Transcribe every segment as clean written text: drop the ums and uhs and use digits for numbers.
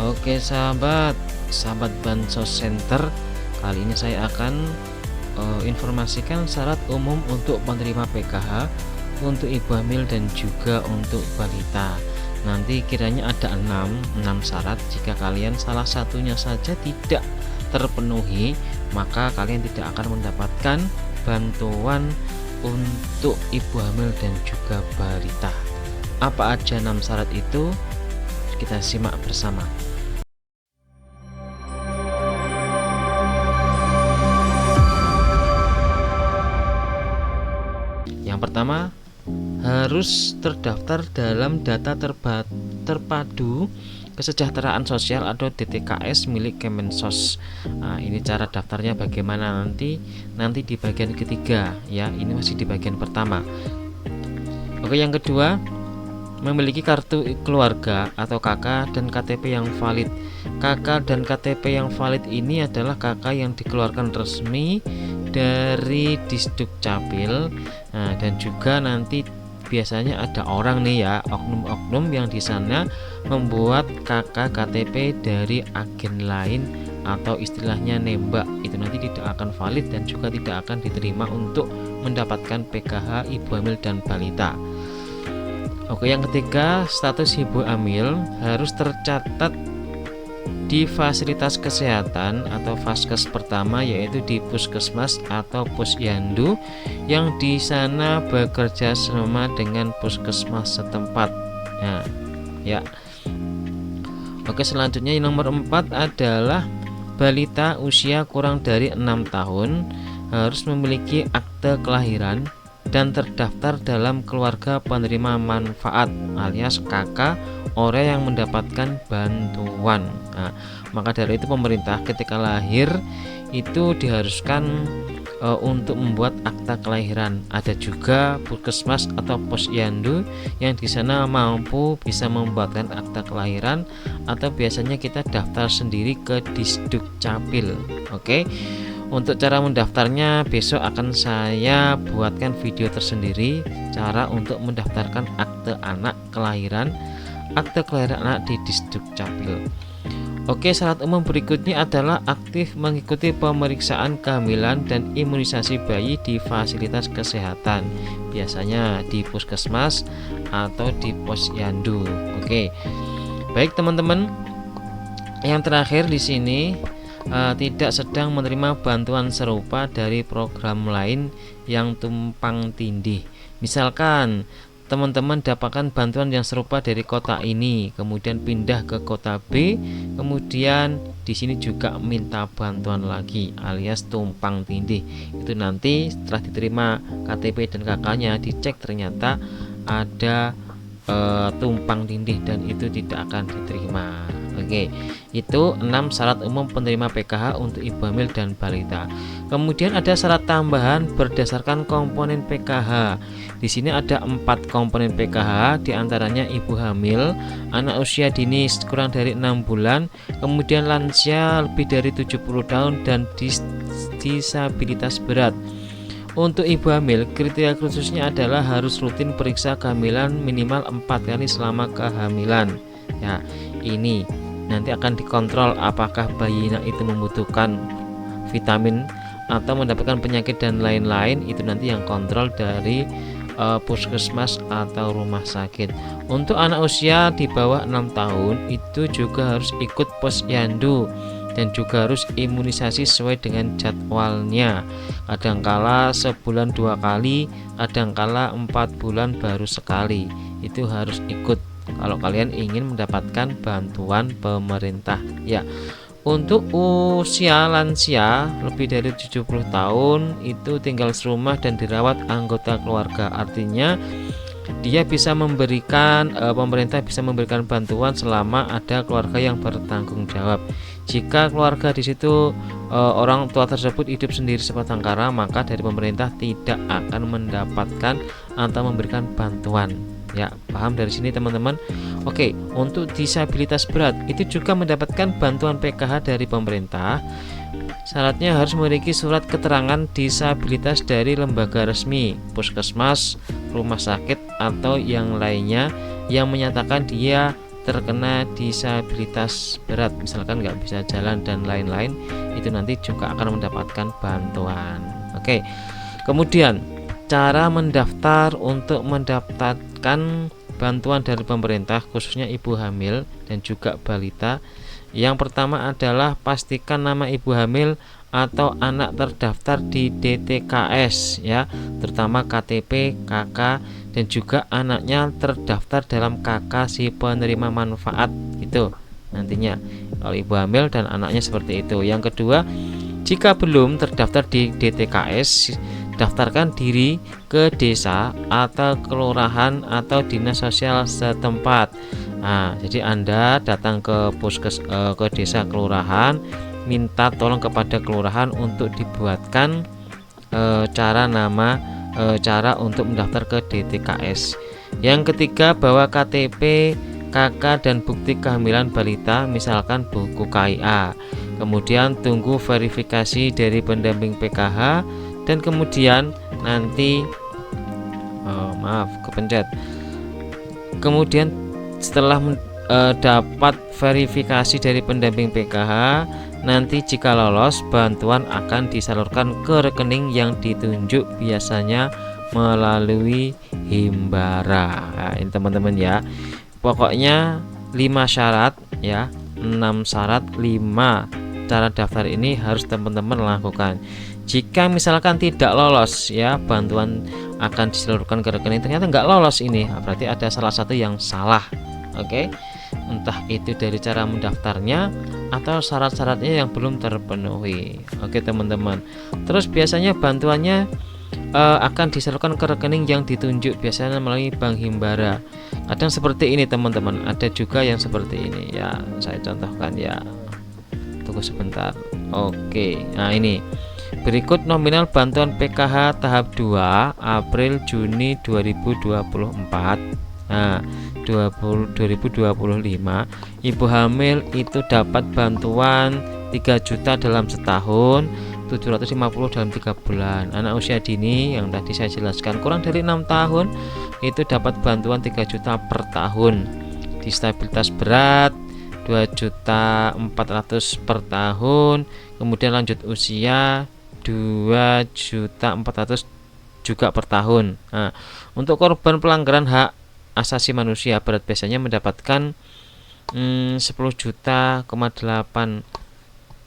Oke sahabat, sahabat Bansos Center, kali ini saya akan informasikan syarat umum untuk penerima PKH untuk ibu hamil dan juga untuk balita. Nanti kiranya ada 6 syarat. Jika kalian salah satunya saja tidak terpenuhi, maka kalian tidak akan mendapatkan bantuan untuk ibu hamil dan juga balita. Apa aja 6 syarat itu? Kita simak bersama. Yang pertama, harus terdaftar dalam data terpadu kesejahteraan sosial atau DTKS milik Kemensos. Nah, ini cara daftarnya bagaimana nanti di bagian ketiga ya. Ini masih di bagian pertama. Oke, yang kedua, memiliki kartu keluarga atau KK dan KTP yang valid. KK dan KTP yang valid ini adalah KK yang dikeluarkan resmi dari Disduk Capil. Nah, dan juga nanti biasanya ada orang nih ya, oknum-oknum yang di sana membuat KK KTP dari agen lain atau istilahnya nembak. Itu nanti tidak akan valid dan juga tidak akan diterima untuk mendapatkan PKH ibu hamil dan balita. Oke, yang ketiga, status ibu hamil harus tercatat di fasilitas kesehatan atau Vaskes pertama, yaitu di puskesmas atau posyandu yang di sana bekerja sama dengan puskesmas setempat. Nah, ya. Oke, selanjutnya yang nomor 4 adalah balita usia kurang dari 6 tahun harus memiliki akte kelahiran dan terdaftar dalam keluarga penerima manfaat alias KK orang yang mendapatkan bantuan. Nah, maka dari itu pemerintah ketika lahir itu diharuskan untuk membuat akta kelahiran. Ada juga puskesmas atau posyandu yang di sana mampu bisa membuatkan akta kelahiran, atau biasanya kita daftar sendiri ke Disduk Capil. Oke. Untuk cara mendaftarnya besok akan saya buatkan video tersendiri cara untuk mendaftarkan akte kelahiran anak di Disduk Capil. Oke, syarat umum berikutnya adalah aktif mengikuti pemeriksaan kehamilan dan imunisasi bayi di fasilitas kesehatan, biasanya di puskesmas atau di posyandu. Oke. Baik teman-teman, yang terakhir di sini tidak sedang menerima bantuan serupa dari program lain yang tumpang tindih. Misalkan teman-teman dapatkan bantuan yang serupa dari kota ini, kemudian pindah ke kota B, kemudian di sini juga minta bantuan lagi, alias tumpang tindih. Itu nanti setelah diterima KTP dan KK-nya dicek ternyata ada tumpang tindih dan itu tidak akan diterima. Oke, itu 6 syarat umum penerima PKH untuk ibu hamil dan balita. Kemudian ada syarat tambahan berdasarkan komponen PKH. Di sini ada 4 komponen PKH, diantaranya ibu hamil, anak usia dini kurang dari 6 bulan, kemudian lansia lebih dari 70 tahun dan disabilitas berat. Untuk ibu hamil, kriteria khususnya adalah harus rutin periksa kehamilan minimal 4 kali selama kehamilan. Ya, ini nanti akan dikontrol apakah bayi itu membutuhkan vitamin atau mendapatkan penyakit dan lain-lain. Itu nanti yang kontrol dari puskesmas atau rumah sakit. Untuk anak usia di bawah 6 tahun itu juga harus ikut posyandu dan juga harus imunisasi sesuai dengan jadwalnya. Kadangkala sebulan 2 kali, kadangkala 4 bulan baru sekali. Itu harus ikut kalau kalian ingin mendapatkan bantuan pemerintah ya. Untuk usia lansia lebih dari 70 tahun itu tinggal serumah dan dirawat anggota keluarga. Artinya dia bisa memberikan pemerintah bisa memberikan bantuan selama ada keluarga yang bertanggung jawab. Jika keluarga di situ orang tua tersebut hidup sendiri sebatang kara, maka dari pemerintah tidak akan mendapatkan atau memberikan bantuan. Ya, paham dari sini teman-teman? Oke, untuk disabilitas berat itu juga mendapatkan bantuan PKH dari pemerintah. Syaratnya harus memiliki surat keterangan disabilitas dari lembaga resmi, puskesmas, rumah sakit atau yang lainnya yang menyatakan dia terkena disabilitas berat, misalkan nggak bisa jalan dan lain-lain, itu nanti juga akan mendapatkan bantuan. Oke, kemudian cara mendaftar untuk mendapatkan bantuan dari pemerintah khususnya ibu hamil dan juga balita. Yang pertama adalah pastikan nama ibu hamil atau anak terdaftar di DTKS ya, terutama KTP, KK, dan juga anaknya terdaftar dalam KK si penerima manfaat itu nantinya kalau ibu hamil dan anaknya seperti itu. Yang kedua, jika belum terdaftar di DTKS, daftarkan diri ke desa atau kelurahan atau dinas sosial setempat. Nah, jadi Anda datang ke ke desa kelurahan, minta tolong kepada kelurahan untuk dibuatkan cara untuk mendaftar ke DTKS. Yang ketiga, bawa KTP, KK dan bukti kehamilan balita, misalkan buku KIA. Kemudian tunggu verifikasi dari pendamping PKH dan kemudian nanti kemudian setelah dapat verifikasi dari pendamping PKH, nanti jika lolos, bantuan akan disalurkan ke rekening yang ditunjuk, biasanya melalui Himbara. Nah, ini teman-teman ya, pokoknya 5 syarat ya, 6 syarat, 5 cara daftar ini harus teman-teman lakukan. Jika misalkan tidak lolos ya, bantuan akan disalurkan ke rekening, ternyata nggak lolos, ini berarti ada salah satu yang salah. Oke, entah itu dari cara mendaftarnya atau syarat-syaratnya yang belum terpenuhi. Oke teman-teman, terus biasanya bantuannya akan disalurkan ke rekening yang ditunjuk, biasanya melalui Bank Himbara. Kadang seperti ini teman-teman, ada juga yang seperti ini ya, saya contohkan ya, tunggu sebentar. Oke, nah ini berikut nominal bantuan PKH tahap 2 April Juni 2024. Nah, 2025 ibu hamil itu dapat bantuan 3 juta dalam setahun, 750 dalam 3 bulan. Anak usia dini yang tadi saya jelaskan kurang dari 6 tahun itu dapat bantuan 3 juta per tahun. Disabilitas berat 2.400.000 per tahun. Kemudian lanjut usia 2.400.000 juga per tahun. Nah, untuk korban pelanggaran hak asasi manusia berat biasanya mendapatkan 10,8 juta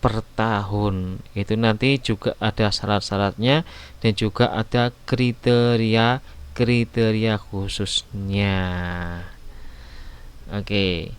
per tahun. Itu nanti juga ada syarat-syaratnya dan juga ada kriteria khususnya. Oke.